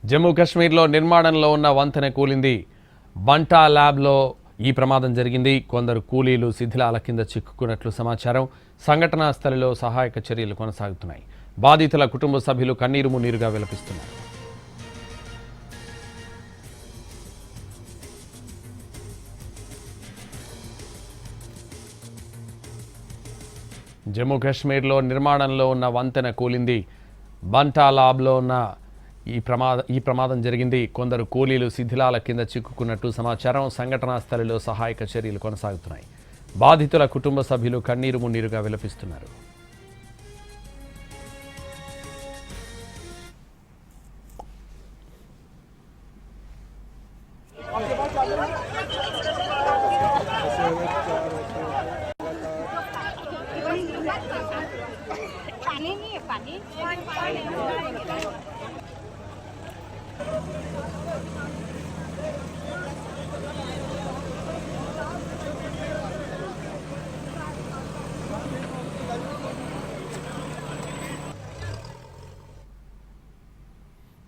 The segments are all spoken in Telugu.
జమ్మూ కాశ్మీర్లో నిర్మాణంలో ఉన్న వంతెన కూలింది. బంటా ల్యాబ్లో ఈ ప్రమాదం జరిగింది. కొందరు కూలీలు శిథిలాల కింద చిక్కుకున్నట్లు సమాచారం. సంఘటనా స్థలిలో సహాయక చర్యలు కొనసాగుతున్నాయి. బాధితుల కుటుంబ సభ్యులు కన్నీరు మున్నీరుగా విలపిస్తున్నారు. జమ్మూ కాశ్మీర్లో నిర్మాణంలో ఉన్న వంతెన కూలింది. బంటా ల్యాబ్లో ఉన్న ఈ ప్రమాదం జరిగింది. కొందరు కూలీలు శిథిలాల కింద చిక్కుకున్నట్టు సమాచారం. సంఘటనా స్థలిలో సహాయక చర్యలు కొనసాగుతున్నాయి. బాధితుల కుటుంబ సభ్యులు కన్నీరు మున్నీరుగా విలపిస్తున్నారు.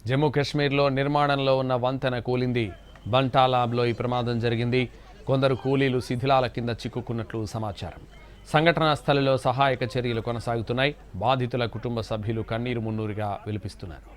జమ్మూ కాశ్మీర్లో నిర్మాణంలో ఉన్న వంతెన కూలింది. బంటా ల్యాబ్లో ఈ ప్రమాదం జరిగింది. కొందరు కూలీలు శిథిలాల కింద చిక్కుకున్నట్లు సమాచారం. సంఘటనా స్థలిలో సహాయక చర్యలు కొనసాగుతున్నాయి. బాధితుల కుటుంబ సభ్యులు కన్నీరు మున్నీరుగా విలపిస్తున్నారు.